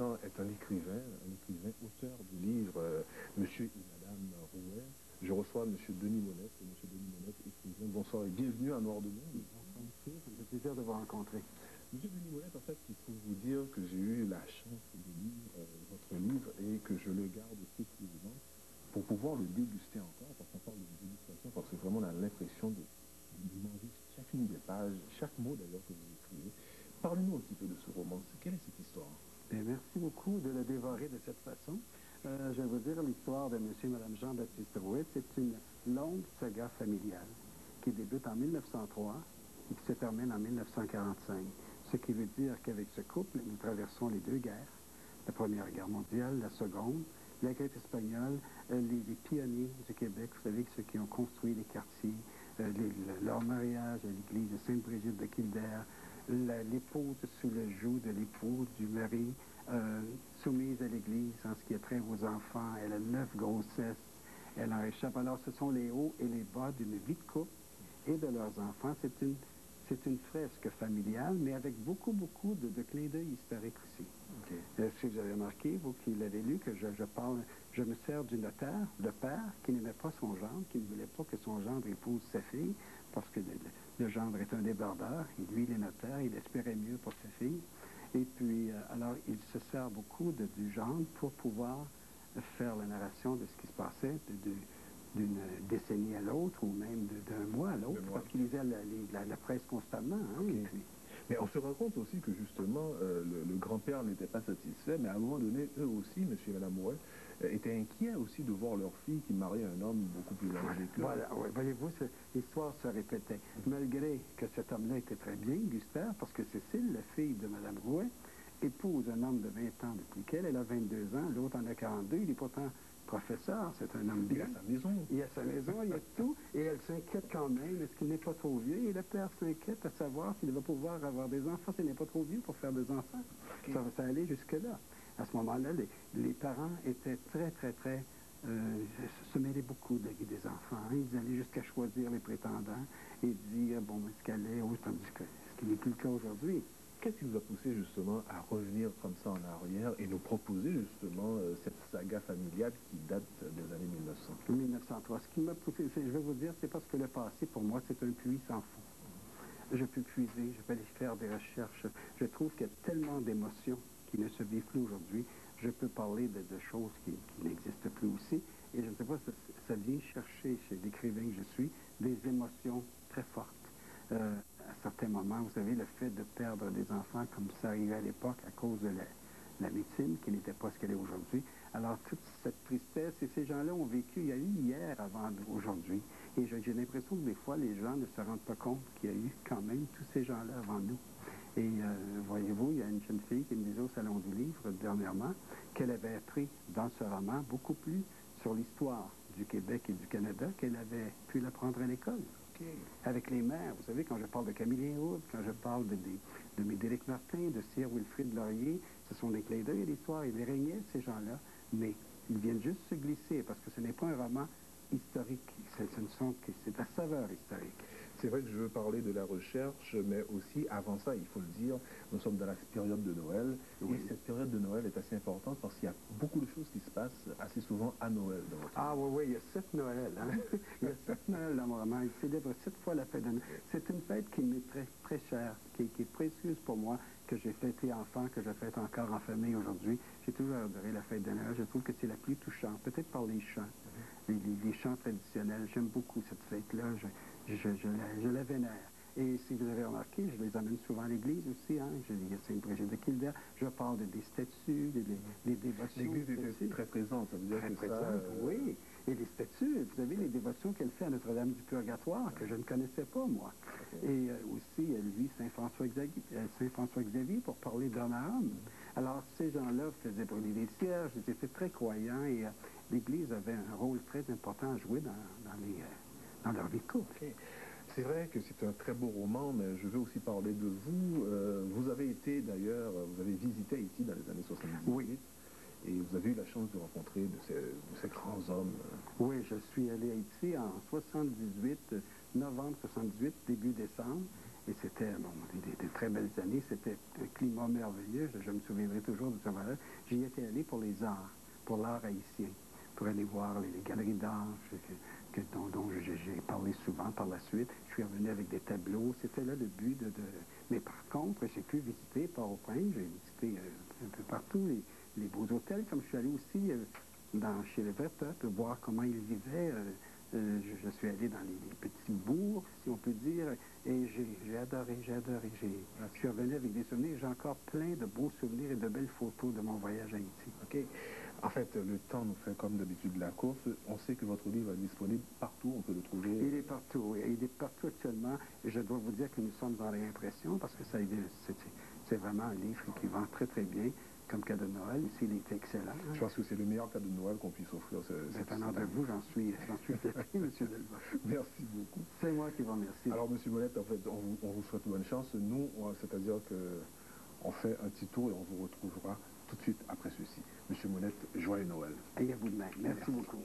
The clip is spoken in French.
maintenant est un écrivain auteur du livre Monsieur et Madame Rouet. Je reçois Monsieur Denis Monette. Monsieur Denis Monette, écrivain. Bonsoir et bienvenue à Noir de Monde. Bonsoir, monsieur. Ça me fait plaisir de vous rencontrer. Monsieur Denis Monette, en fait, il faut vous dire que j'ai eu la chance de lire votre livre et que je le garde sécurisant pour pouvoir le déguster encore, parce qu'on parle de dégustation, parce que vraiment on a l'impression de manger chacune des pages, chaque mot d'ailleurs que vous écrivez. Parlez-nous un petit peu de ce roman. Quelle est cette histoire? Et merci beaucoup de le dévorer de cette façon. Je vais vous dire l'histoire de monsieur et madame Jean-Baptiste Rouet. C'est une longue saga familiale qui débute en 1903 et qui se termine en 1945. Ce qui veut dire qu'avec ce couple, nous traversons les deux guerres, la Première Guerre mondiale, la Seconde, la guerre espagnole, les pionniers du Québec, vous savez, ceux qui ont construit les quartiers, leur mariage à l'église de Sainte-Brigitte de Kildare, l'épouse sous le joug de l'époux du mari, soumise à l'église en ce qui a trait aux enfants. Elle a 9 grossesses, elle en échappe. Alors ce sont les hauts et les bas d'une vie de couple et de leurs enfants. C'est une fresque familiale, mais avec beaucoup de clins d'œil historiques aussi. Okay. Si vous avez remarqué, vous qui l'avez lu, que je me sers du notaire, le père, qui n'aimait pas son gendre, qui ne voulait pas que son gendre épouse sa fille, parce que le gendre est un débardeur, et lui, il est notaire, il espérait mieux pour sa fille. Et puis, alors, il se sert beaucoup du gendre pour pouvoir faire la narration de ce qui se passait d'une décennie à l'autre, ou même d'un mois à l'autre, parce qu'il lisait la presse constamment. Hein, okay. Et puis, mais on se rend compte aussi que justement, le grand-père n'était pas satisfait, mais à un moment donné, eux aussi, monsieur et madame Rouet, étaient inquiets aussi de voir leur fille qui mariait un homme beaucoup plus âgé qu'eux. Voilà, oui. Voyez-vous, l'histoire se répétait. Malgré que cet homme-là était très bien, Gustave, parce que Cécile, la fille de madame Rouet, épouse un homme de 20 ans de plus qu'elle. Elle a 22 ans, l'autre en a 42. Il est pourtant professeur, c'est un homme bien. Il a sa maison. Il a sa maison, il a tout. Et elle s'inquiète quand même. Est-ce qu'il n'est pas trop vieux? Et le père s'inquiète à savoir s'il va pouvoir avoir des enfants. S'il n'est pas trop vieux pour faire des enfants. Okay. Ça va aller jusque-là. À ce moment-là, les parents étaient très se mêlaient beaucoup de la vie des enfants. Hein. Ils allaient jusqu'à choisir les prétendants et dire, bon, ce qu'elle est, tandis que ce qui n'est plus le cas aujourd'hui. Qu'est-ce qui vous a poussé justement à revenir comme ça en arrière et nous proposer justement cette saga familiale qui date des années 1900? 1903. Ce qui m'a poussé, je vais vous dire, c'est parce que le passé, pour moi, c'est un puits sans fond. Je peux puiser, je peux aller faire des recherches. Je trouve qu'il y a tellement d'émotions qui ne se vivent plus aujourd'hui. Je peux parler de choses qui n'existent plus aussi. Et je ne sais pas, ça vient chercher chez l'écrivain que je suis des émotions très fortes. À certains moments, vous savez, le fait de perdre des enfants comme ça arrivait à l'époque à cause de la médecine, qui n'était pas ce qu'elle est aujourd'hui. Alors, toute cette tristesse, et ces gens-là ont vécu, il y a eu hier avant aujourd'hui. Et j'ai l'impression que des fois, les gens ne se rendent pas compte qu'il y a eu quand même tous ces gens-là avant nous. Et voyez-vous, il y a une jeune fille qui me disait au Salon du Livre dernièrement qu'elle avait appris dans ce roman beaucoup plus sur l'histoire du Québec et du Canada qu'elle avait pu l'apprendre à l'école. Okay. Avec les mères, vous savez, quand je parle de Camille Hood, quand je parle de Médéric Martin, de Sir Wilfrid Laurier, ce sont des clins d'œil à l'histoire. Ils régnaient, ces gens-là, mais ils viennent juste se glisser parce que ce n'est pas un roman historique. C'est à saveur historique. C'est vrai que je veux parler de la recherche, mais aussi, avant ça, il faut le dire, nous sommes dans la période de Noël. Oui. Et cette période de Noël est assez importante parce qu'il y a beaucoup de choses qui se passent assez souvent à Noël. Dans votre oui, il y a 7 Noëls. Hein? Il y a 7 Noëls dans mon roman. Il célèbre 7 fois la fête de Noël. C'est une fête qui m'est très chère, qui est précieuse pour moi, que j'ai fêtée enfant, que je fête encore en famille aujourd'hui. J'ai toujours adoré la fête de Noël. Je trouve que c'est la plus touchante, peut-être par les chants, les chants traditionnels. J'aime beaucoup cette fête-là. Je la vénère. Et si vous avez remarqué, je les amène souvent à l'église aussi. Hein? Il y a Sainte-Brigitte de Kildare. Je parle des statues, des dévotions. L'église était très présente, ça veut dire très que présente, ça... oui. Et les statues, vous avez les dévotions qu'elle fait à Notre-Dame du Purgatoire, que je ne connaissais pas, moi. Okay. Et aussi, elle vit Saint-François-Xavier pour parler d'homme à homme. Alors, ces gens-là faisaient brûler les cierges, ils étaient très croyants, et l'Église avait un rôle très important à jouer dans leur vie de couple. Okay. C'est vrai que c'est un très beau roman, mais je veux aussi parler de vous. Vous avez été d'ailleurs, vous avez visité Haïti dans les années 70. Oui. Et vous avez eu la chance de rencontrer de ces grands hommes. Oui, je suis allé à Haïti en 78, novembre 78, début décembre. Et c'était bon, des très belles années. C'était un climat merveilleux. Je me souviendrai toujours de ce voyage. J'y étais allé pour les arts, pour l'art haïtien, pour aller voir les galeries d'art dont j'ai parlé souvent par la suite. Je suis revenu avec des tableaux. C'était là le but Mais par contre, j'ai pu visiter Port-au-Prince. J'ai visité un peu partout les beaux hôtels, comme je suis allé aussi chez les Vertep, voir comment ils vivaient. Je suis allé dans les petits bourgs, si on peut dire, et j'ai adoré. Je suis revenu avec des souvenirs. J'ai encore plein de beaux souvenirs et de belles photos de mon voyage à Haïti. OK. En fait, le temps nous fait comme d'habitude la course. On sait que votre livre est disponible partout, on peut le trouver. Il est partout, oui. Il est partout actuellement. Et je dois vous dire que nous sommes en réimpression parce que c'est vraiment un livre qui vend très, très bien. Comme cadeau de Noël, ici, il est excellent. Je pense que c'est le meilleur cadeau de Noël qu'on puisse offrir. Dépendant de vous, j'en suis flatté, M. Delva. Merci beaucoup. C'est moi qui vous remercie. Alors, M. Monette, en fait, on vous souhaite bonne chance. Nous, c'est-à-dire qu'on fait un petit tour et on vous retrouvera tout de suite après ceci. M. Monette, joyeux Noël. Et à vous de même. Merci beaucoup.